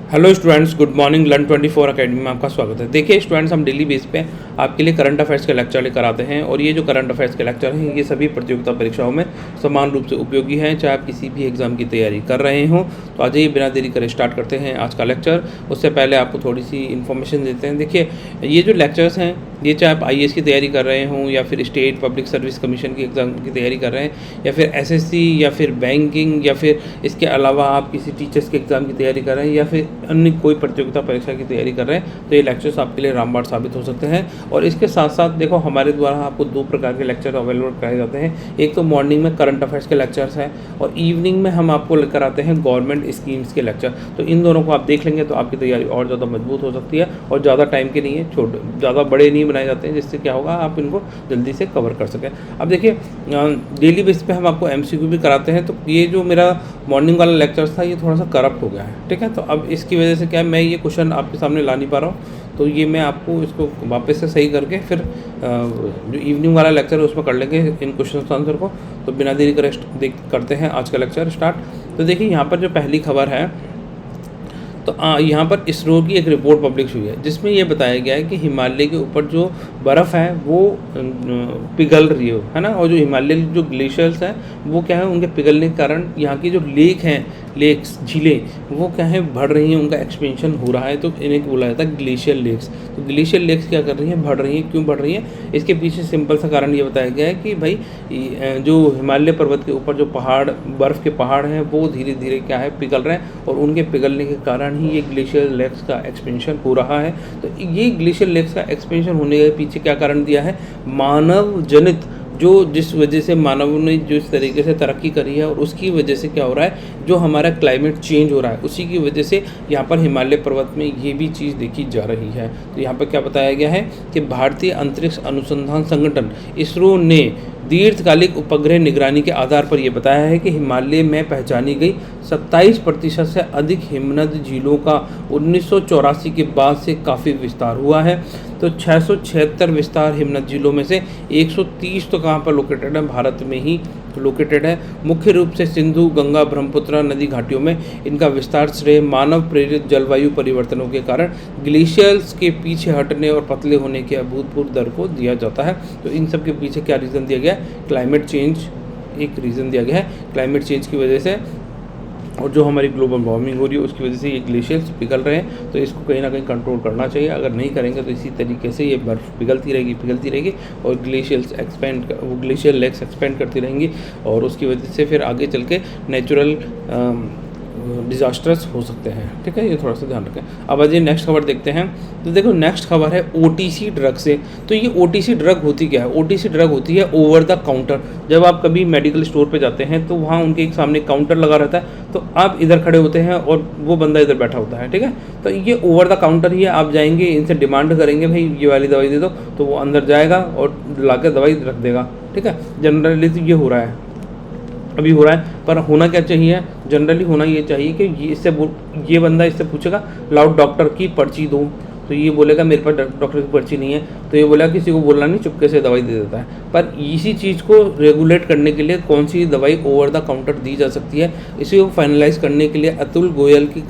Hello students, good morning. Learn 24 academy में आपका स्वागत है। देखिए स्टूडेंट्स, हम डेली बेस पे आपके लिए करंट अफेयर्स के लेक्चर लेकर आते हैं और ये जो करंट अफेयर्स के लेक्चर हैं ये सभी प्रतियोगिता परीक्षाओं में समान रूप से उपयोगी हैं। चाहे आप किसी भी एग्जाम की तैयारी कर रहे हों तो आज ही बिना देरी करे स्टार्ट करते हैं आज का लेक्चर। उससे पहले आपको थोड़ी सी इन्फॉर्मेशन देते हैं। देखिए ये जो लेक्चर्स हैं ये चाहे आप IAS की तैयारी कर रहे हों या फिर स्टेट पब्लिक सर्विस कमीशन की एग्ज़ाम की तैयारी कर रहे हैं या फिर SSC या फिर बैंकिंग या फिर इसके अलावा आप किसी टीचर्स के एग्ज़ाम की तैयारी कर रहे हैं या फिर अन्य कोई प्रतियोगिता परीक्षा की तैयारी कर रहे हैं तो ये लेक्चर्स आपके लिए रामबाण साबित हो सकते हैं। और इसके साथ साथ देखो हमारे द्वारा आपको दो प्रकार के लेक्चर अवेलेबल कराए जाते हैं। एक तो मॉर्निंग में करंट अफेयर्स के लेक्चर्स हैं और इवनिंग में हम आपको लेकर आते हैं गवर्नमेंट स्कीम्स के लेक्चर। तो इन दोनों को आप देख लेंगे तो आपकी तैयारी और ज़्यादा मजबूत हो सकती है और ज़्यादा टाइम के नहीं है, छोटे ज़्यादा बड़े नहीं बनाए जाते हैं, जिससे क्या होगा आप इनको जल्दी से कवर कर सकें। अब देखिए डेली बेस पे हम आपको MCQ भी कराते हैं। तो ये जो मेरा मॉर्निंग वाला लेक्चर था ये थोड़ा सा करप्ट हो गया है, ठीक है। तो अब इसकी वजह से क्या है, मैं ये क्वेश्चन आपके सामने ला नहीं पा रहा हूँ, तो ये मैं आपको इसको वापस से सही करके फिर जो इवनिंग वाला लेक्चर है उसमें कर लेंगे इन क्वेश्चन आंसर को। तो बिना देरी करे करते हैं आज का लेक्चर स्टार्ट। तो देखिए यहाँ पर जो पहली खबर है तो यहाँ पर इसरो की एक रिपोर्ट पब्लिश हुई है जिसमें ये बताया गया है कि हिमालय के ऊपर जो बर्फ़ है वो पिघल रही है ना। और जो हिमालय जो ग्लेशियर्स हैं वो क्या है, उनके पिघलने के कारण यहाँ की जो लेक्स झीलें वो क्या है बढ़ रही हैं, उनका एक्सपेंशन हो रहा है। तो इन्हें बोला जाता है ग्लेशियल लेक्स। तो ग्लेशियल लेक्स क्या कर रही हैं, बढ़ रही हैं। क्यों बढ़ रही हैं, इसके पीछे सिंपल सा कारण ये बताया गया है कि भाई जो हिमालय पर्वत के ऊपर जो पहाड़ बर्फ़ के पहाड़ हैं वो धीरे धीरे क्या है पिघल रहे हैं और उनके पिघलने के कारण ही ये ग्लेशियर लेक्स का एक्सपेंशन हो रहा है। तो ये ग्लेशियर लेक्स का एक्सपेंशन होने के पीछे क्या कारण दिया है, मानव जनित जो जिस वजह से मानव ने जिस तरीके से तरक्की करी है और उसकी वजह से क्या हो रहा है, जो हमारा क्लाइमेट चेंज हो रहा है उसी की वजह से यहाँ पर हिमालय पर्वत में ये भी चीज़ देखी जा रही है। तो यहाँ पर क्या बताया गया है कि भारतीय अंतरिक्ष अनुसंधान संगठन इसरो ने दीर्घकालिक उपग्रह निगरानी के आधार पर यह बताया है कि हिमालय में पहचानी गई 27% से अधिक हिमनद झीलों का 1984 के बाद से काफ़ी विस्तार हुआ है। तो 676 विस्तार हिमनद झीलों में से 130 तो कहाँ पर लोकेटेड है, भारत में ही लोकेटेड है। मुख्य रूप से सिंधु, गंगा, ब्रह्मपुत्र नदी घाटियों में इनका विस्तार श्रेय मानव प्रेरित जलवायु परिवर्तनों के कारण ग्लेशियर्स के पीछे हटने और पतले होने के अभूतपूर्व दर को दिया जाता है। तो इन सब के पीछे क्या रीज़न दिया गया है, क्लाइमेट चेंज एक रीज़न दिया गया है। क्लाइमेट चेंज की वजह से और जो हमारी ग्लोबल वार्मिंग हो रही है उसकी वजह से ये ग्लेशियर्स पिघल रहे हैं। तो इसको कहीं ना कहीं कंट्रोल करना चाहिए। अगर नहीं करेंगे तो इसी तरीके से ये बर्फ़ पिघलती रहेगी और ग्लेशियर लेक्स एक्सपेंड करती रहेंगी और उसकी वजह से फिर आगे चल के नेचुरल डिज़ास्टर्स हो सकते हैं, ठीक है। ये थोड़ा सा ध्यान रखें। अब आज ये नेक्स्ट खबर देखते हैं। तो देखो नेक्स्ट खबर है OTC ड्रग से। तो ये OTC ड्रग होती क्या है, OTC ड्रग होती है ओवर द काउंटर। जब आप कभी मेडिकल स्टोर पे जाते हैं तो वहाँ उनके एक सामने काउंटर लगा रहता है, तो आप इधर खड़े होते हैं और वो बंदा इधर बैठा होता है, ठीक है। तो ये ओवर द काउंटर ही है। आप जाएंगे, इनसे डिमांड करेंगे भाई ये वाली दवाई दे दो, तो वो अंदर जाएगा और ला कर दवाई रख देगा, ठीक है। जनरली तो ये हो रहा है, अभी हो रहा है। पर होना क्या चाहिए, जनरली होना ये चाहिए कि ये बंदा इससे पूछेगा लाओ डॉक्टर की पर्ची दो, तो ये बोलेगा मेरे पास डॉक्टर की पर्ची नहीं है, तो ये बोला किसी को बोलना नहीं, चुपके से दवाई दे देता है। पर इसी चीज़ को रेगुलेट करने के लिए कौन सी दवाई ओवर द काउंटर दी जा सकती है, इसी को फाइनलाइज करने के लिए अतुल गोयल की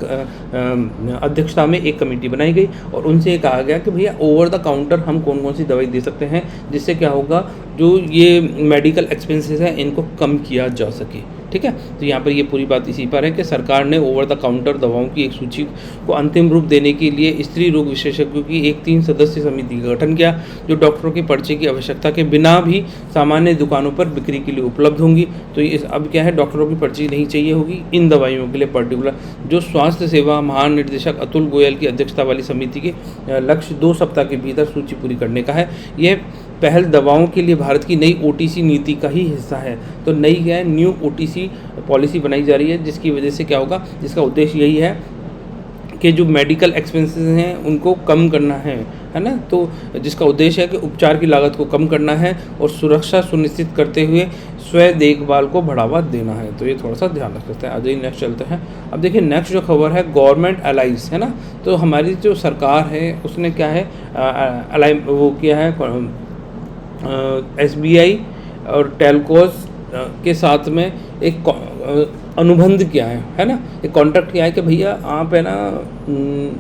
अध्यक्षता में एक कमेटी बनाई गई और उनसे ये कहा गया कि भैया ओवर द काउंटर हम कौन कौन सी दवाई दे सकते हैं जिससे क्या होगा, जो ये मेडिकल एक्सपेंसेस हैं इनको कम किया जा सके, ठीक है। तो यहाँ पर ये पूरी बात इसी पर है कि सरकार ने ओवर द काउंटर दवाओं की एक सूची को अंतिम रूप देने के लिए स्त्री रोग विशेषज्ञों की एक 3 सदस्यीय समिति का गठन किया, जो डॉक्टरों की पर्ची की आवश्यकता के बिना भी सामान्य दुकानों पर बिक्री के लिए उपलब्ध होंगी। तो ये अब क्या है, डॉक्टरों की पर्ची नहीं चाहिए होगी इन दवाइयों के लिए पर्टिकुलर। जो स्वास्थ्य सेवा महानिदेशक अतुल गोयल की अध्यक्षता वाली समिति के लक्ष्य 2 सप्ताह के भीतर सूची पूरी करने का है। यह पहल दवाओं के लिए भारत की नई OTC नीति का ही हिस्सा है। तो नई क्या है, न्यू OTC पॉलिसी बनाई जा रही है, जिसकी वजह से क्या होगा, जिसका उद्देश्य यही है कि जो मेडिकल एक्सपेंसेस हैं उनको कम करना है ना। तो जिसका उद्देश्य है कि उपचार की लागत को कम करना है और सुरक्षा सुनिश्चित करते हुए स्व देखभाल को बढ़ावा देना है। तो ये थोड़ा सा ध्यान रख सकते हैं। आज ही नेक्स्ट चलते हैं। अब देखिए नेक्स्ट जो खबर है गवर्नमेंट अलाइज है ना। तो हमारी जो सरकार है उसने क्या है वो किया है SBI और टेलकोस के साथ में एक अनुबंध क्या है ना, एक कॉन्ट्रैक्ट क्या है कि भैया आप है ना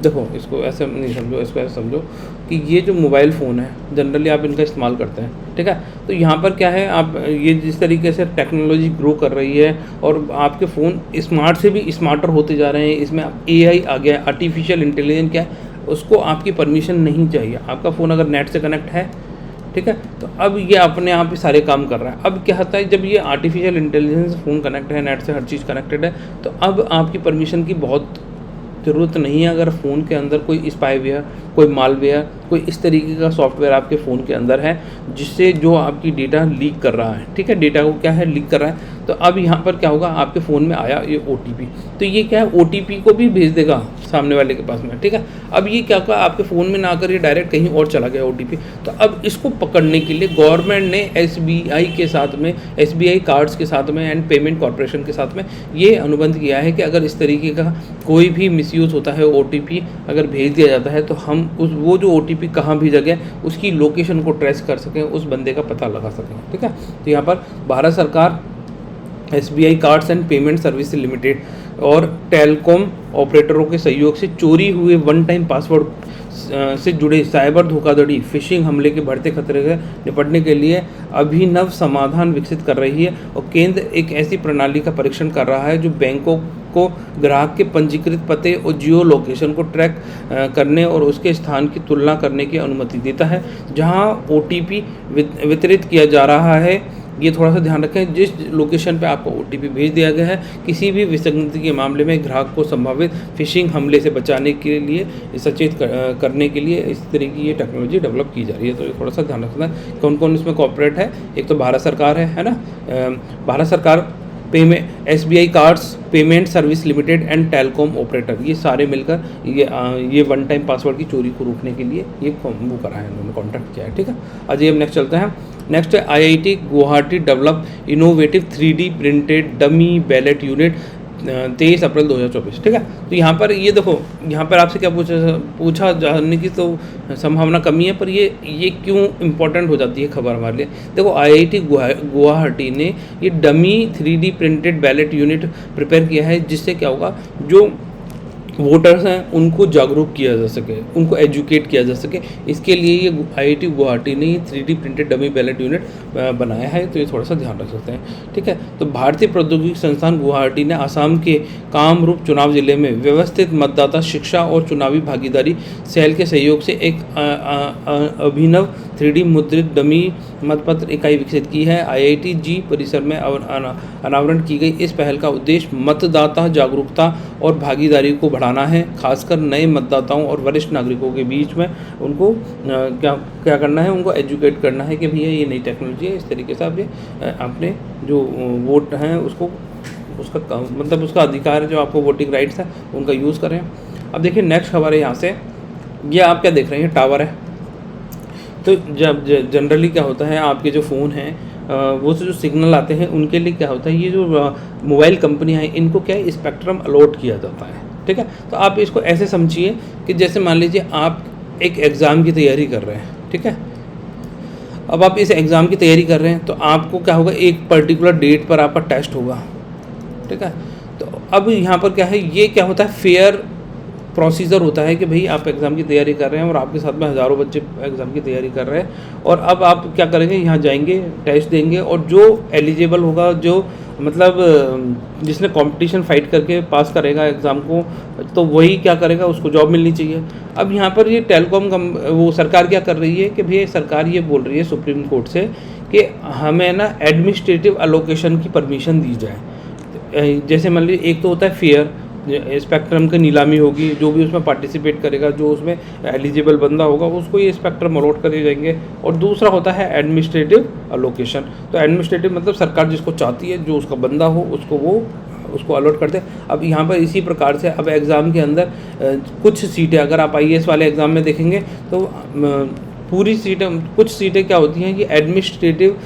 देखो इसको ऐसे नहीं समझो, इसको ऐसे समझो कि ये जो मोबाइल फ़ोन है जनरली आप इनका इस्तेमाल करते हैं, ठीक है। तो यहाँ पर क्या है, आप ये जिस तरीके से टेक्नोलॉजी ग्रो कर रही है और आपके फ़ोन स्मार्ट से भी स्मार्टर होते जा रहे हैं, इसमें AI आ गया है, आर्टिफिशियल इंटेलिजेंस क्या है, उसको आपकी परमिशन नहीं चाहिए। आपका फ़ोन अगर नेट से कनेक्ट है, ठीक है, तो अब ये अपने आप ही सारे काम कर रहा है। अब क्या होता है, जब ये आर्टिफिशियल इंटेलिजेंस फ़ोन कनेक्ट है, नेट से हर चीज़ कनेक्टेड है, तो अब आपकी परमिशन की बहुत ज़रूरत नहीं है। अगर फ़ोन के अंदर कोई स्पाईवेयर, कोई मालवेयर, कोई इस तरीके का सॉफ्टवेयर आपके फ़ोन के अंदर है जिससे जो आपकी डेटा लीक कर रहा है, ठीक है, डेटा को क्या है लीक कर रहा है, तो अब यहाँ पर क्या होगा, आपके फ़ोन में आया ये OTP, तो ये क्या है OTP को भी भेज देगा सामने वाले के पास में, ठीक है। अब ये क्या होगा, आपके फ़ोन में ना आकर ये डायरेक्ट कहीं और चला गया OTP। तो अब इसको पकड़ने के लिए गवर्नमेंट ने SBI के साथ में, SBI कार्ड्स के साथ में एंड पेमेंट कॉर्पोरेशन के साथ में ये अनुबंध किया है कि अगर इस तरीके का कोई भी मिसयूज़ होता है, OTP अगर भेज दिया जाता है, तो हम वो जो OTP कहाँ भेजा गया उसकी लोकेशन को ट्रेस कर सकें, उस बंदे का पता लगा सकें, ठीक है। तो यहाँ पर भारत सरकार SBI cards and payment service limited और टेलीकॉम ऑपरेटरों के सहयोग से चोरी हुए वन टाइम पासवर्ड से जुड़े साइबर धोखाधड़ी, फिशिंग हमले के बढ़ते खतरे से निपटने के लिए अभिनव समाधान विकसित कर रही है। और केंद्र एक ऐसी प्रणाली का परीक्षण कर रहा है जो बैंकों को ग्राहक के पंजीकृत पते और जियो लोकेशन को ट्रैक करने और उसके स्थान की तुलना करने की अनुमति देता है। जहां OTP वितरित किया जा रहा है, ये थोड़ा सा ध्यान रखें, जिस लोकेशन पे आपको OTP भेज दिया गया है, किसी भी विसंगति के मामले में ग्राहक को संभावित फिशिंग हमले से बचाने के लिए सचेत करने के लिए इस तरह की ये टेक्नोलॉजी डेवलप की जा रही है। तो ये थोड़ा सा ध्यान रखना है। कौन कौन इसमें कॉर्पोरेट है, एक तो भारत सरकार है ना, भारत सरकार, SBI cards, payment service limited and telecom operator, ये सारे मिलकर ये वन टाइम पासवर्ड की चोरी को रोकने के लिए ये वो करा है, उन्होंने कॉन्ट्रैक्ट किया है, ठीक है। आज हम नेक्स्ट चलते हैं। नेक्स्ट है IIT Guwahati develop innovative 3D printed dummy ballot unit 23 अप्रैल 2024, ठीक है। तो यहाँ पर ये देखो, यहाँ पर आपसे क्या पूछा जानने की तो संभावना कमी है, पर ये क्यों इम्पोर्टेंट हो जाती है खबर हमारे लिए। देखो IIT गुवाहाटी ने ये dummy 3D printed ballot unit prepare किया है, जिससे क्या होगा, जो वोटर्स हैं उनको जागरूक किया जा सके, उनको एजुकेट किया जा सके। इसके लिए ये IIT गुवाहाटी ने 3D printed dummy ballot unit बनाया है, तो ये थोड़ा सा ध्यान रख सकते हैं, ठीक है। तो भारतीय प्रौद्योगिकी संस्थान गुवाहाटी ने आसाम के कामरूप चुनाव जिले में व्यवस्थित मतदाता शिक्षा और चुनावी भागीदारी सेल के सहयोग से एक अभिनव 3D मुद्रित डमी मतपत्र इकाई विकसित की है। IIT परिसर में अनावरण की गई इस पहल का उद्देश्य मतदाता जागरूकता और भागीदारी को बढ़ाना है, खासकर नए मतदाताओं और वरिष्ठ नागरिकों के बीच में उनको क्या करना है, उनको एजुकेट करना है कि भैया ये नई टेक्नोलॉजी है, इस तरीके से आप ये अपने जो वोट हैं उसको उसका मतलब उसका अधिकार जो आपको वोटिंग राइट्स है उनका यूज़ करें। अब देखिए नेक्स्ट खबर है यहाँ से, ये आप क्या देख रहे हैं, टावर है। तो जब जनरली क्या होता है, आपके जो फ़ोन हैं वो से जो सिग्नल आते हैं उनके लिए क्या होता है, ये जो मोबाइल कंपनियां हैं इनको क्या है स्पेक्ट्रम अलॉट किया जाता है, ठीक है। तो आप इसको ऐसे समझिए कि जैसे मान लीजिए आप एक एग्ज़ाम की तैयारी कर रहे हैं, ठीक है। अब आप इस एग्ज़ाम की तैयारी कर रहे हैं तो आपको क्या होगा, एक पर्टिकुलर डेट पर आपका टेस्ट होगा, ठीक है। तो अब यहाँ पर क्या है, ये क्या होता है, फेयर प्रोसीजर होता है कि भाई आप एग्ज़ाम की तैयारी कर रहे हैं और आपके साथ में हज़ारों बच्चे एग्ज़ाम की तैयारी कर रहे हैं, और अब आप क्या करेंगे, यहाँ जाएंगे, टेस्ट देंगे, और जो एलिजिबल होगा, जो मतलब जिसने कंपटीशन फाइट करके पास करेगा एग्ज़ाम को, तो वही क्या करेगा, उसको जॉब मिलनी चाहिए। अब यहाँ पर ये टेलीकॉम वो सरकार क्या कर रही है कि भैया सरकार ये बोल रही है सुप्रीम कोर्ट से कि हमें ना एडमिनिस्ट्रेटिव एलोकेशन की परमिशन दी जाए। जैसे मान लीजिए एक तो होता है फेयर, स्पेक्ट्रम की नीलामी होगी, जो भी उसमें पार्टिसिपेट करेगा, जो उसमें एलिजिबल बंदा होगा उसको ये स्पेक्ट्रम अलॉट करे जाएंगे। और दूसरा होता है एडमिनिस्ट्रेटिव अलोकेशन। तो एडमिनिस्ट्रेटिव मतलब सरकार जिसको चाहती है, जो उसका बंदा हो उसको अलॉट करते हैं। अब यहाँ पर इसी प्रकार से अब एग्ज़ाम के अंदर कुछ सीटें, अगर आप IAS वाले एग्ज़ाम में देखेंगे तो पूरी सीटें, कुछ सीटें क्या होती हैं कि एडमिनिस्ट्रेटिव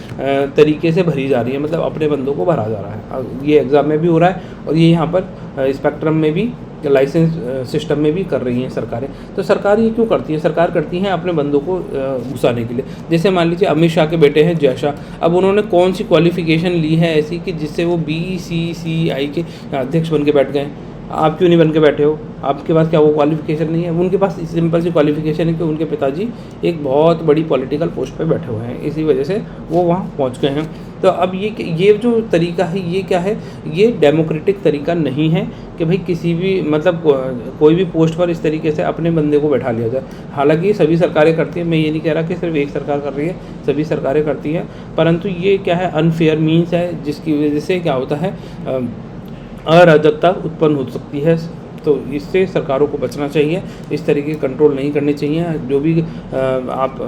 तरीके से भरी जा रही है, मतलब अपने बंदों को भरा जा रहा है। ये एग्ज़ाम में भी हो रहा है और ये यहाँ पर स्पेक्ट्रम में भी लाइसेंस सिस्टम में भी कर रही हैं सरकारें। तो सरकार ये क्यों करती है? सरकार करती हैं अपने बंदों को घुसाने के लिए। जैसे मान लीजिए अमित शाह के बेटे हैं जय शाह, अब उन्होंने कौन सी क्वालिफिकेशन ली है ऐसी कि जिससे वो BCCI के अध्यक्ष बन के बैठ गए? आप क्यों नहीं बन के बैठे हो? आपके पास क्या वो क्वालिफिकेशन नहीं है? उनके पास सिंपल सी क्वालिफिकेशन है कि उनके पिताजी एक बहुत बड़ी पॉलिटिकल पोस्ट पे बैठे हुए हैं, इसी वजह से वो वहाँ पहुँच गए हैं। तो अब ये जो तरीका है ये क्या है? ये डेमोक्रेटिक तरीका नहीं है कि भाई किसी भी मतलब कोई भी पोस्ट पर इस तरीके से अपने बंदे को बैठा लिया जाए। हालांकि सभी सरकारें करती हैं, मैं ये नहीं कह रहा कि सिर्फ एक सरकार कर रही है, सभी सरकारें करती हैं, परंतु ये क्या है? अनफेयर मीन्स है जिसकी वजह से क्या होता है, अराजकता उत्पन्न हो सकती है। तो इससे सरकारों को बचना चाहिए, इस तरीके कंट्रोल नहीं करने चाहिए। जो भी आप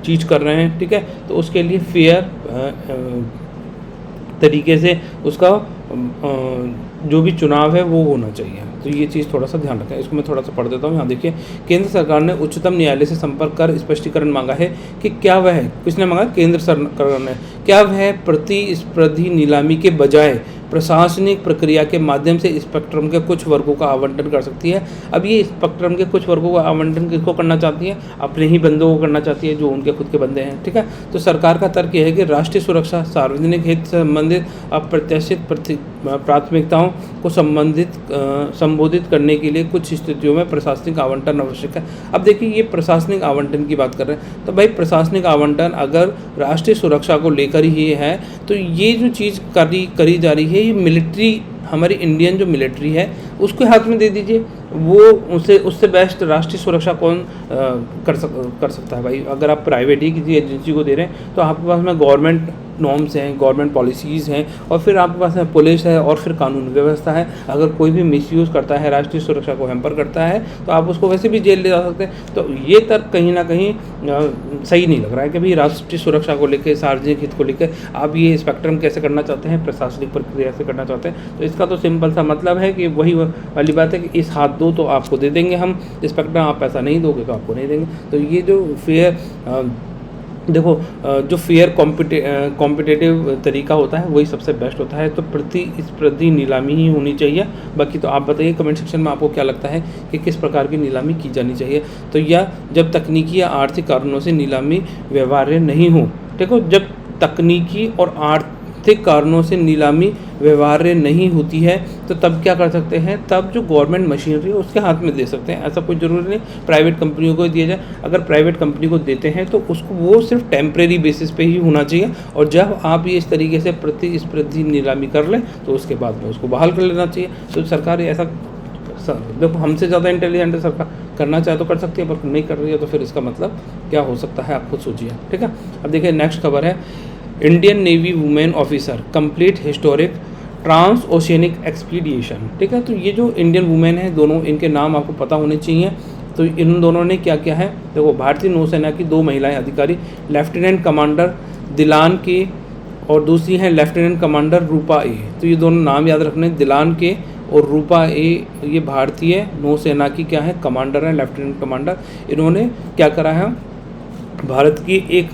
चीज़ कर रहे हैं, ठीक है, तो उसके लिए फेयर तरीके से उसका जो भी चुनाव है वो होना चाहिए। तो ये चीज़ थोड़ा सा ध्यान रखें। इसको मैं थोड़ा सा पढ़ देता हूँ। यहाँ देखिए, केंद्र सरकार ने उच्चतम न्यायालय से संपर्क कर स्पष्टीकरण मांगा है कि क्या वह, किसने मांगा? केंद्र सरकार ने, क्या वह प्रतिस्पर्धी नीलामी के बजाय प्रशासनिक प्रक्रिया के माध्यम से स्पेक्ट्रम के कुछ वर्गों का आवंटन कर सकती है। अब ये स्पेक्ट्रम के कुछ वर्गों का आवंटन किसको करना चाहती है? अपने ही बंदों को करना चाहती है, जो उनके खुद के बंदे हैं, ठीक है। तो सरकार का तर्क यह है कि राष्ट्रीय सुरक्षा, सार्वजनिक हित से संबंधित अप्रत्याशित प्राथमिकताओं को संबोधित करने के लिए कुछ स्थितियों में प्रशासनिक आवंटन आवश्यक है। अब देखिए, ये प्रशासनिक आवंटन की बात कर रहे हैं, तो भाई प्रशासनिक आवंटन अगर राष्ट्रीय सुरक्षा को लेकर ही है, तो ये जो चीज़ करी जा रही है, ये मिलिट्री, हमारी इंडियन जो मिलिट्री है उसके हाथ में दे दीजिए। वो उससे बेस्ट राष्ट्रीय सुरक्षा कौन कर सकता है भाई? अगर आप प्राइवेट ही किसी एजेंसी को दे रहे हैं, तो आपके पास में गवर्नमेंट नॉर्म्स हैं, गवर्नमेंट पॉलिसीज़ हैं, और फिर आपके पास में पुलिस है, और फिर कानून व्यवस्था है। अगर कोई भी मिसयूज़ करता है, राष्ट्रीय सुरक्षा को हैम्पर करता है, तो आप उसको वैसे भी जेल ले जा सकते हैं। तो ये तर्क कहीं ना कहीं सही नहीं लग रहा है कि भाई राष्ट्रीय सुरक्षा को लेकर, सार्वजनिक हित को लेकर आप ये स्पेक्ट्रम कैसे करना चाहते हैं, प्रशासनिक प्रक्रिया से करना चाहते हैं। तो इसका तो सिंपल सा मतलब है कि वही वाली बात है कि इस हाथ दो तो आपको दे देंगे हम स्पेक्ट्रम, आप पैसा नहीं दोगे तो आपको नहीं देंगे। तो ये जो फेयर देखो, जो फेयर कॉम्पिटिटिव तरीका होता है वही सबसे बेस्ट होता है। तो प्रतिस्पर्धी नीलामी ही होनी चाहिए। बाकी तो आप बताइए कमेंट सेक्शन में आपको क्या लगता है कि किस प्रकार की नीलामी की जानी चाहिए। तो या जब तकनीकी या आर्थिक कारणों से नीलामी व्यवहार्य नहीं हो, देखो जब तकनीकी और आर्थिक कारणों से नीलामी व्यवहार्य नहीं होती है, तो तब क्या कर सकते हैं? तब जो गवर्नमेंट मशीनरी है उसके हाथ में दे सकते हैं। ऐसा कोई ज़रूरी नहीं प्राइवेट कंपनियों को दिया जाए। अगर प्राइवेट कंपनी को देते हैं तो उसको वो सिर्फ टेम्परेरी बेसिस पे ही होना चाहिए, और जब आप ये इस तरीके से प्रतिस्पर्धी नीलामी कर लें तो उसके बाद में उसको बहाल कर लेना चाहिए। तो सरकार ऐसा, देखो हमसे ज़्यादा इंटेलिजेंट है सरकार, करना चाहे तो कर सकती है, पर नहीं कर रही है तो फिर इसका मतलब क्या हो सकता है, आप खुद सोचिए, ठीक है। अब देखिए नेक्स्ट खबर है, Indian Navy women officer complete historic transoceanic expedition, ठीक है। तो ये जो इंडियन वुमेन है, दोनों इनके नाम आपको पता होने चाहिए। तो इन दोनों ने क्या किया है? देखो, भारतीय नौसेना की 2 महिलाएं अधिकारी, लेफ्टिनेंट कमांडर दिलान के और दूसरी हैं लेफ्टिनेंट कमांडर रूपा ए। तो ये दोनों नाम याद रखने, दिलान के और रूपा ए, ये भारतीय नौसेना की क्या है? कमांडर है, लेफ्टिनेंट कमांडर। इन्होंने क्या करा है? भारत की एक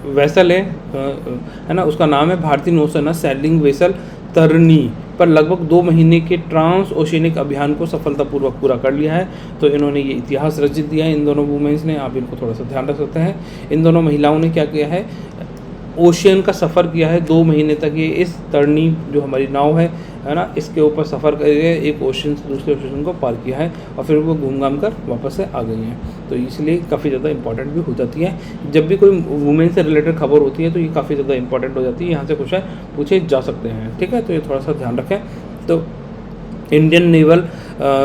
वेसल है ना, उसका नाम है भारतीय नौसेना सैलिंग वेसल तरनी पर लगभग 2 महीने के ट्रांस ओशियनिक अभियान को सफलतापूर्वक पूरा कर लिया है। तो इन्होंने ये इतिहास रचित दिया है, इन दोनों वुमेन्स ने। आप इनको थोड़ा सा ध्यान रख सकते हैं। इन दोनों महिलाओं ने क्या किया है? ओशियन का सफ़र किया है 2 महीने तक। ये इस तरनी जो हमारी नाव है ना, इसके ऊपर सफ़र करके एक ओशन से दूसरे ओशन को पार किया है, और फिर वो घूम घाम कर वापस से आ गई हैं। तो इसलिए काफ़ी ज़्यादा इंपॉर्टेंट भी हो जाती है। जब भी कोई वुमेन से रिलेटेड खबर होती है तो ये काफ़ी ज़्यादा इंपॉर्टेंट हो जाती है। यहाँ से क्वेश्चन पूछे जा सकते हैं, ठीक है। तो ये थोड़ा सा ध्यान रखें। तो इंडियन नेवल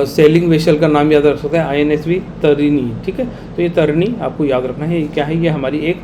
सेलिंग वेसल का नाम याद रख सकते हैं, INSV तरिणी, ठीक है। तो ये तरिणी आपको याद रखना है। ये क्या है? ये हमारी एक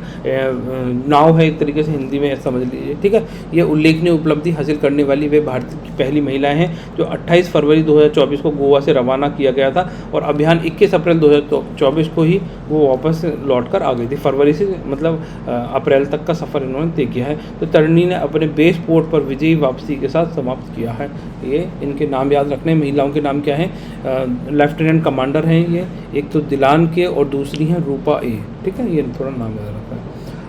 नाव है, एक तरीके से हिंदी में समझ लीजिए, ठीक है। ये उल्लेखनीय उपलब्धि हासिल करने वाली वे भारत की पहली महिला हैं जो 28 फरवरी 2024 को गोवा से रवाना किया गया था, और अभियान 21 अप्रैल 2024 को ही वो वापस लौट कर आ गई थी। फरवरी से मतलब अप्रैल तक का सफ़र इन्होंने तय किया है। तो तरिणी ने अपने बेस पोर्ट पर विजयी वापसी के साथ समाप्त किया है। ये इनके नाम याद रखने। महिलाओं के नाम क्या है? लेफ्टिनेंट कमांडर हैं ये, एक तो दिलान के और दूसरी हैं रूपा ए, ठीक है। ये थोड़ा नाम याद रखा है।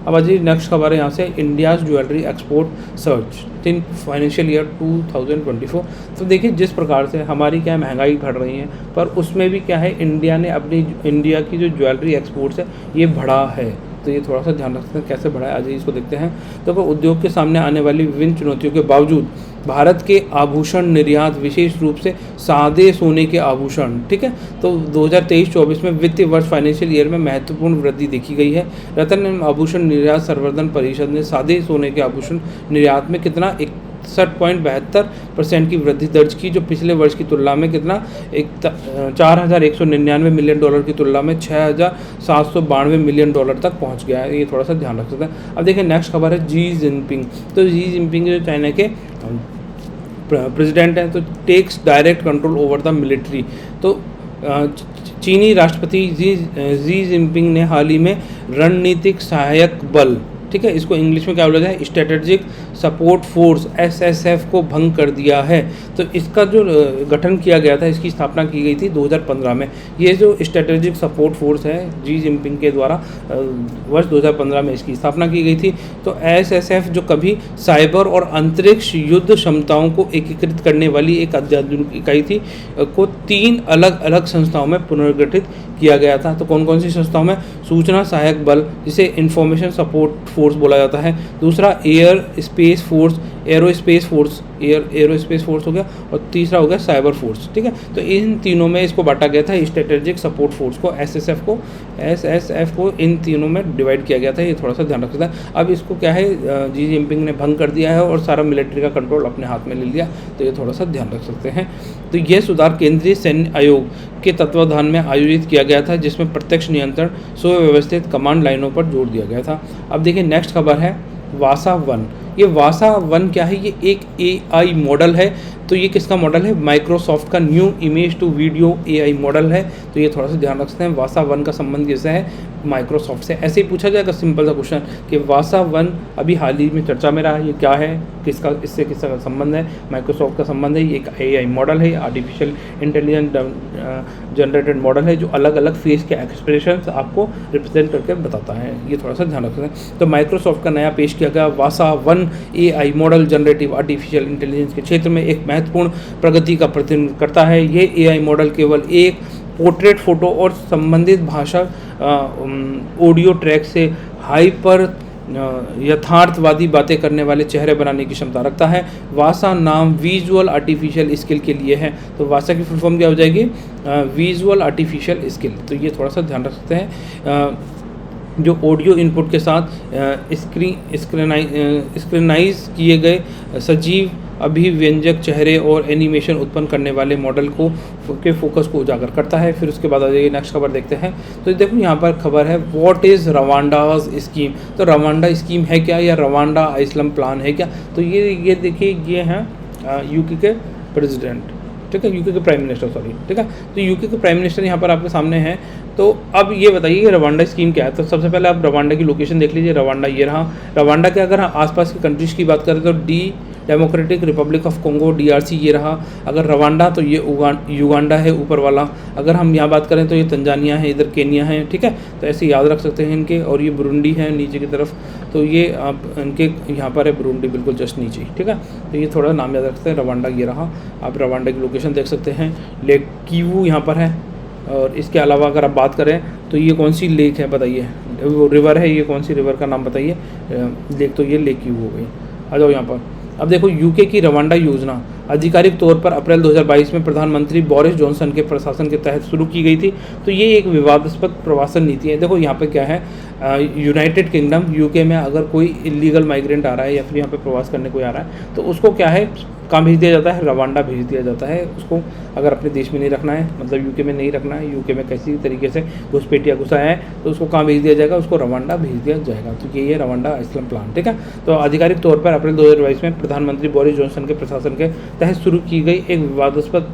अब अजी नेक्स्ट खबर है यहाँ से, India's jewellery export search in financial year 2024। तो देखिए जिस प्रकार से हमारी क्या है महंगाई बढ़ रही है, पर उसमें भी क्या है इंडिया की जो ज्वेलरी एक्सपोर्ट्स है ये बढ़ा है। तो ये थोड़ा सा ध्यान रखते हैं कैसे बढ़ा है, आज इसको देखते हैं। तो उद्योग के सामने आने वाली विभिन्न चुनौतियों के बावजूद भारत के आभूषण निर्यात, विशेष रूप से सादे सोने के आभूषण, ठीक है, तो 2023-24 में वित्तीय वर्ष फाइनेंशियल ईयर में महत्वपूर्ण वृद्धि देखी गई है। रत्न आभूषण निर्यात संवर्धन परिषद ने सादे सोने के आभूषण निर्यात में कितना 61.72% की वृद्धि दर्ज की, जो पिछले वर्ष की तुलना में कितना 4,199 मिलियन डॉलर की तुलना में 6,792 मिलियन डॉलर तक पहुंच गया है। ये थोड़ा सा ध्यान रख सकते हैं। अब देखिए नेक्स्ट खबर है जी जिनपिंग। तो जी जिनपिंग जो चाइना के प्रेसिडेंट हैं, तो takes direct control over the military. तो चीनी राष्ट्रपति जी जिनपिंग ने हाल ही में रणनीतिक सहायक बल, ठीक है, इसको इंग्लिश में क्या बोला जाए, स्ट्रेटेजिक सपोर्ट फोर्स SSF को भंग कर दिया है। तो इसका जो गठन किया गया था, इसकी स्थापना की गई थी 2015 में। ये जो स्ट्रेटेजिक सपोर्ट फोर्स है जी जिनपिंग के द्वारा वर्ष 2015 में इसकी स्थापना की गई थी। तो SSF जो कभी साइबर और अंतरिक्ष युद्ध क्षमताओं को एकीकृत करने वाली एक अत्याधुनिक इकाई थी, को 3 अलग अलग संस्थाओं में पुनर्गठित किया गया था। तो कौन कौन सी संस्थाओं में, सूचना सहायक बल जिसे इंफॉर्मेशन सपोर्ट फोर्स बोला जाता है, दूसरा एरोस्पेस फोर्स हो गया, और तीसरा हो गया साइबर फोर्स, ठीक है। तो इन तीनों में इसको बांटा गया था, स्ट्रेटेजिक सपोर्ट फोर्स को SSF को इन तीनों में डिवाइड किया गया था। ये थोड़ा सा ध्यान रखना है। अब इसको क्या है जी जिनपिंग ने भंग कर दिया है और सारा मिलिट्री का कंट्रोल अपने हाथ में ले लिया। तो ये थोड़ा सा ध्यान रख सकते हैं। तो ये सुधार केंद्रीय सैन्य आयोग के तत्वाधान में आयोजित किया गया था, जिसमें प्रत्यक्ष नियंत्रण सुव्यवस्थित कमांड लाइनों पर जोर दिया गया था। अब देखिए नेक्स्ट खबर है वासा वन। ये वासा वन क्या है, ये एक AI मॉडल है। तो ये किसका मॉडल है, माइक्रोसॉफ्ट का new image to video AI model है। तो ये थोड़ा सा ध्यान रख सकते हैं। वासा वन का संबंध कैसे है, माइक्रोसॉफ्ट से। ऐसे ही पूछा जाएगा सिंपल सा क्वेश्चन कि वासा वन अभी हाल ही में चर्चा में रहा है, ये क्या है, किसका, इससे किसका संबंध है, माइक्रोसॉफ्ट का संबंध है। ये एक AI मॉडल है, आर्टिफिशियल इंटेलिजेंस जनरेटेड मॉडल है, जो अलग अलग फेस के एक्सप्रेशंस आपको रिप्रेजेंट करके बताता है। ये थोड़ा सा ध्यान रख सकते हैं। तो माइक्रोसॉफ्ट का नया पेश किया गया VASA one AI model generative artificial intelligence के क्षेत्र में एक महत्वपूर्ण प्रगति का प्रतिनिधित्व करता है। ये AI मॉडल केवल एक पोर्ट्रेट फोटो और संबंधित भाषा ऑडियो ट्रैक से हाइपर यथार्थवादी बातें करने वाले चेहरे बनाने की क्षमता रखता है। वासा नाम विजुअल आर्टिफिशियल स्किल के लिए है। तो वासा की फुल फॉर्म क्या हो जाएगी, विजुअल आर्टिफिशियल स्किल। तो ये थोड़ा सा ध्यान रख सकते हैं। जो ऑडियो इनपुट के साथ स्क्रीनाइज किए गए सजीव अभिव्यंजक चेहरे और एनिमेशन उत्पन्न करने वाले मॉडल के फोकस को उजागर करता है। फिर उसके बाद आ जाइए नेक्स्ट खबर देखते हैं। तो देखो यहाँ पर खबर है व्हाट इज़ रवांडाज स्कीम। तो रवांडा स्कीम है क्या, या रवांडा आइसलैंड प्लान है क्या। तो ये देखिए, ये हैं यूके के प्रेसिडेंट, ठीक है, यूके के प्राइम मिनिस्टर, सॉरी, ठीक है। तो यूके के प्राइम मिनिस्टर यहाँ पर आपके सामने हैं। तो अब ये बताइए कि रवांडा स्कीम क्या है। तो सबसे पहले आप रवांडा की लोकेशन देख लीजिए। रवांडा ये रहा। रवांडा के अगर आसपास की कंट्रीज़ की बात करें तो democratic Republic of Congo DRC ये रहा। अगर रवांडा तो ये युगांडा है ऊपर वाला। अगर हम यहाँ बात करें तो ये तंजानिया है, इधर केनिया है, ठीक है। तो ऐसे याद रख सकते हैं इनके। और ये बुरुंडी है नीचे की तरफ। तो ये आप इनके यहाँ पर है बुरुंडी, बिल्कुल जस्ट नीचे, ठीक है। तो ये थोड़ा नाम याद रख सकते हैं। रवांडा ये रहा। आप रवांडा की लोकेशन देख सकते हैं। लेक किवू यहाँ पर है। और इसके अलावा अगर आप बात करें तो ये कौन सी लेक है बताइए, वो रिवर है, ये कौन सी रिवर का नाम बताइए। लेक तो ये लेक किवू हो गई। आ जाओ यहाँ पर। अब देखो यूके की रवांडा योजना आधिकारिक तौर पर अप्रैल 2022 में प्रधानमंत्री बोरिस जॉनसन के प्रशासन के तहत शुरू की गई थी। तो ये एक विवादास्पद प्रवासन नीति है। देखो यहाँ पे क्या है, यूनाइटेड किंगडम यूके में अगर कोई इलीगल माइग्रेंट आ रहा है या फिर यहाँ पे प्रवास करने कोई आ रहा है तो उसको क्या है, कहाँ भेज दिया जाता है, रवांडा भेज दिया जाता है। उसको अगर अपने देश में नहीं रखना है, मतलब यूके में नहीं रखना है, यूके में किसी तरीके से घुसपैठिया घुसा है तो उसको कहाँ भेज दिया जाएगा, उसको रवांडा भेज दिया जाएगा। तो ये रवांडा आइसलैंड प्लान, ठीक है। तो आधिकारिक तौर पर अप्रैल 2022 में प्रधानमंत्री बोरिस जॉनसन के प्रशासन के तहत शुरू की गई एक विवादास्पद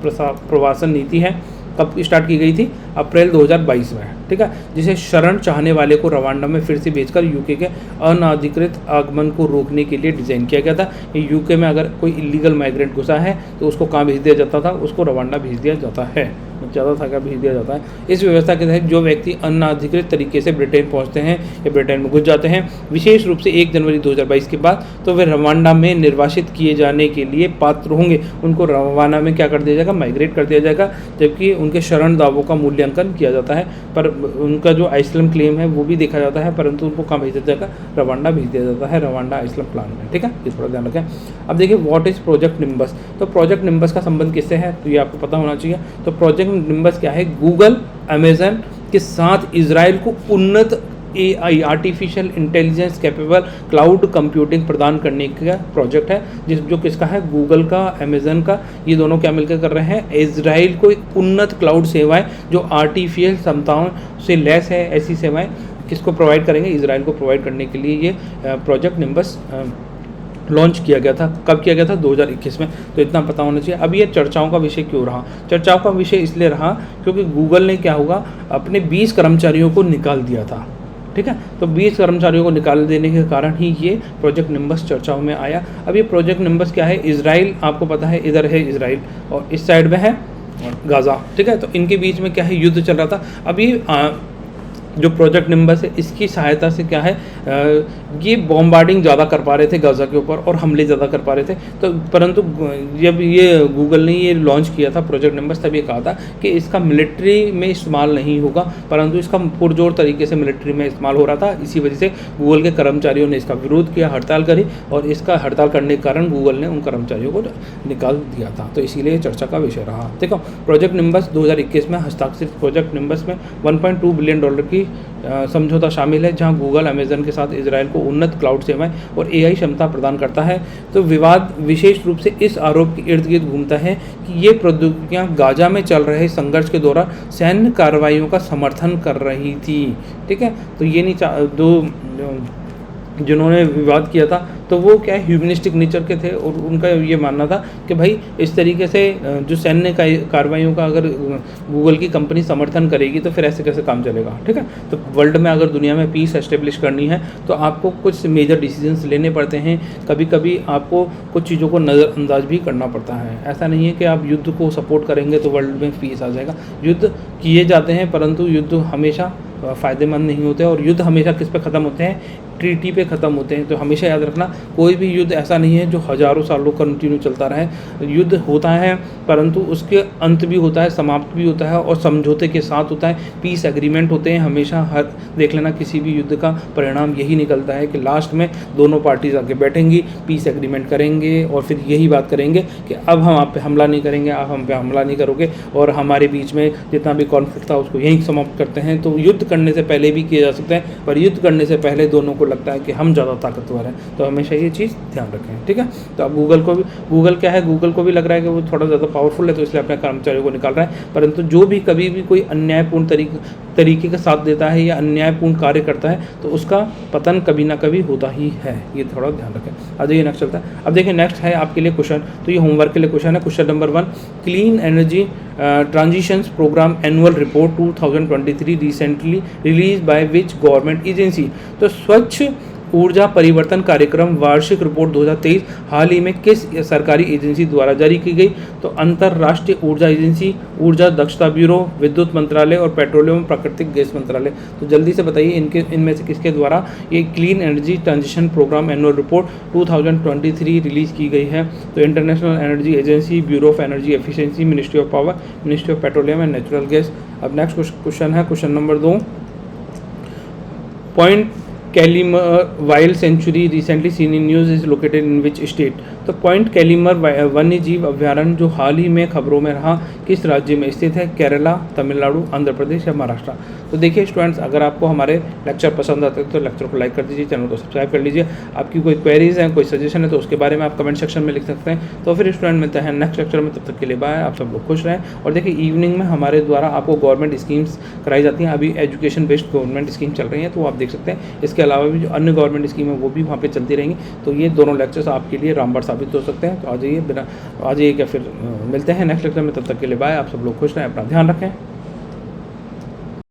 प्रवासन नीति है। कब स्टार्ट की गई थी, अप्रैल 2022 में, ठीक है। जिसे शरण चाहने वाले को रवांडा में फिर से भेजकर यूके के अनाधिकृत आगमन को रोकने के लिए डिज़ाइन किया गया था। यूके में अगर कोई इलीगल माइग्रेंट घुसा है तो उसको कहाँ भेज दिया जाता था, उसको रवांडा भेज दिया जाता है। ज़्यादा था भेज दिया जाता है। इस व्यवस्था के तहत जो व्यक्ति अनाधिकृत तरीके से ब्रिटेन पहुँचते हैं या ब्रिटेन में घुस जाते हैं, विशेष रूप से 1 जनवरी 2022 के बाद, तो वे रवांडा में निर्वासित किए जाने के लिए पात्र होंगे। उनको रवांडा में क्या कर दिया जाएगा, माइग्रेट कर दिया जाएगा, जबकि उनके शरण दावों का मूल्यांकन किया जाता है। पर उनका जो आइसलम क्लेम है वो भी देखा जाता है, परंतु उनको कहाँ भेज दिया जाएगा, रवांडा भेज दिया जाता है, रवांडा आइसलम प्लान में। ठीक है, ये थोड़ा ध्यान रखें। अब देखिए व्हाट इज प्रोजेक्ट निम्बस। तो प्रोजेक्ट निम्बस का संबंध किससे है, तो ये आपको पता होना चाहिए। तो प्रोजेक्ट निम्बस क्या है, गूगल अमेजन के साथ इजराइल को उन्नत AI artificial intelligence capable cloud computing प्रदान करने का प्रोजेक्ट है, जो किसका है, गूगल का, अमेजन का, ये दोनों क्या मिलकर कर रहे हैं, इजराइल को एक उन्नत क्लाउड सेवाएं जो आर्टिफिशियल क्षमताओं से लैस है, ऐसी सेवाएं किसको प्रोवाइड करेंगे, इजराइल को प्रोवाइड करने के लिए ये प्रोजेक्ट निम्बस लॉन्च किया गया था। कब किया गया था, 2021 में। तो इतना पता होना चाहिए। अब ये चर्चाओं का विषय क्यों रहा, चर्चाओं का विषय इसलिए रहा क्योंकि गूगल ने क्या होगा, अपने 20 कर्मचारियों को निकाल दिया था। ठीक है, तो 20 कर्मचारियों को निकाल देने के कारण ही ये प्रोजेक्ट निम्बस चर्चाओं में आया। अब ये प्रोजेक्ट निम्बस क्या है, इजराइल आपको पता है, इधर है इजराइल और इस साइड में है गाज़ा। ठीक है, तो इनके बीच में क्या है, युद्ध चल रहा था। अभी जो प्रोजेक्ट निम्बस है, इसकी सहायता से क्या है, ये बॉम्बार्डिंग ज़्यादा कर पा रहे थे गाज़ा के ऊपर और हमले ज़्यादा कर पा रहे थे। तो परंतु जब ये गूगल ने ये लॉन्च किया था प्रोजेक्ट निम्बस, तब ये कहा था कि इसका मिलिट्री में इस्तेमाल नहीं होगा, परंतु इसका पुरजोर तरीके से मिलिट्री में इस्तेमाल हो रहा था। इसी वजह से गूगल के कर्मचारियों ने इसका विरोध किया, हड़ताल करी, और इसका हड़ताल करने के कारण गूगल ने उन कर्मचारियों को निकाल दिया था। तो इसीलिए चर्चा का विषय रहा। देखो, प्रोजेक्ट निम्बस 2021 में हस्ताक्षरित प्रोजेक्ट निम्बस में $1.2 बिलियन की समझौता शामिल है, जहां गूगल अमेजन के साथ इजराइल को उन्नत क्लाउड सेवाएं और AI क्षमता प्रदान करता है। तो विवाद विशेष रूप से इस आरोप के इर्द गिर्द घूमता है कि ये प्रौद्योगिकियां गाजा में चल रहे संघर्ष के दौरान सैन्य कार्रवाइयों का समर्थन कर रही थी। ठीक है, तो ये नहीं जिन्होंने विवाद किया था तो वो क्या ह्यूमनिस्टिक नेचर के थे, और उनका ये मानना था कि भाई इस तरीके से जो सैन्य कार्रवाइयों का अगर गूगल की कंपनी समर्थन करेगी तो फिर ऐसे कैसे काम चलेगा। ठीक है, तो वर्ल्ड में अगर दुनिया में पीस एस्टेब्लिश करनी है तो आपको कुछ मेजर डिसीजंस लेने पड़ते हैं, कभी कभी आपको कुछ चीज़ों को नज़रअंदाज भी करना पड़ता है। ऐसा नहीं है कि आप युद्ध को सपोर्ट करेंगे तो वर्ल्ड में पीस आ जाएगा। युद्ध किए जाते हैं, परंतु युद्ध हमेशा फ़ायदेमंद नहीं होते, और युद्ध हमेशा किस पे ख़त्म होते हैं, ट्रीटी पे ख़त्म होते हैं। तो हमेशा याद रखना, कोई भी युद्ध ऐसा नहीं है जो हज़ारों सालों कंटिन्यू चलता रहे। युद्ध होता है, परंतु उसके अंत भी होता है, समाप्त भी होता है, और समझौते के साथ होता है। पीस एग्रीमेंट होते हैं हमेशा। हर देख लेना, किसी भी युद्ध का परिणाम यही निकलता है कि लास्ट में दोनों पार्टीज आके बैठेंगी, पीस एग्रीमेंट करेंगे, और फिर यही बात करेंगे कि अब हम आप पे हमला नहीं करेंगे, आप हम पे हमला नहीं करोगे, और हमारे बीच में जितना भी कॉन्फ्लिक्ट था उसको यहीं समाप्त करते हैं। तो युद्ध करने से पहले भी किया जा सकता है, पर युद्ध करने से पहले दोनों को लगता है कि हम ज़्यादा ताकतवर हैं। तो हमेशा ये चीज़ ध्यान रखें। ठीक है, तो अब गूगल क्या है, गूगल को भी लग रहा है कि वो थोड़ा ज़्यादा पावरफुल है, तो इसलिए अपने कर्मचारियों को निकाल रहा है। परंतु जो भी कभी भी कोई अन्यायपूर्ण तरीके का साथ देता है या अन्यायपूर्ण कार्य करता है तो उसका पतन कभी ना कभी होता ही है। ये थोड़ा ध्यान रखें। अब देखिए नेक्स्ट चलता है। अब देखिए नेक्स्ट है आपके लिए क्वेश्चन, तो ये होमवर्क के लिए क्वेश्चन है। Question number 1, clean energy transitions programme annual report 2023 recently release by which government agency. तो स्वच्छ ऊर्जा परिवर्तन कार्यक्रम वार्षिक रिपोर्ट 2023 हाल ही में किस सरकारी एजेंसी द्वारा जारी की गई। तो अंतर्राष्ट्रीय ऊर्जा एजेंसी, ऊर्जा दक्षता ब्यूरो, विद्युत मंत्रालय और पेट्रोलियम प्राकृतिक गैस मंत्रालय। तो जल्दी से बताइए इनमें से किसके द्वारा ये clean energy transition programme annual report 2023 release की गई है। तो International Energy Agency, Bureau of Energy Efficiency, Ministry of Power, Ministry of Petroleum and Natural Gas. अब नेक्स्ट क्वेश्चन है question number 2, Point Calimere wild sanctuary recently seen in news is located in which state. तो Point Calimere वन्य जीव अभ्यारण्य जो हाल ही में खबरों में रहा किस राज्य में स्थित है, केरला, तमिलनाडु, आंध्र प्रदेश या महाराष्ट्र। तो देखिए स्टूडेंट्स, अगर आपको हमारे लेक्चर पसंद आते हैं तो लेक्चर को लाइक कर दीजिए, चैनल को सब्सक्राइब कर लीजिए। आपकी कोई क्वेरीज हैं, कोई सजेशन है तो उसके बारे में आप कमेंट सेक्शन में लिख सकते हैं। तो फिर स्टूडेंट मिलते हैं नेक्स्ट लेक्चर में, तब तक के लिए बाय। आप सब लोग खुश रहें। और देखिए इवनिंग में हमारे द्वारा आपको गवर्नमेंट स्कीम्स कराई जाती हैं। अभी एजुकेशन बेस्ड गवर्नमेंट स्कीम चल रही हैं, तो आप देख सकते हैं। इसके अलावा भी जो अन्य गवर्नमेंट स्कीम है वो भी वहाँ पे चलती रहेंगी। तो ये दोनों लेक्चर्स आपके लिए रामबाण साबित हो सकते हैं। तो आ जाइए क्या फिर मिलते हैं नेक्स्ट लेक्चर में, तब तक के लिए बाय। आप सब लोग खुश रहें, अपना ध्यान रखें।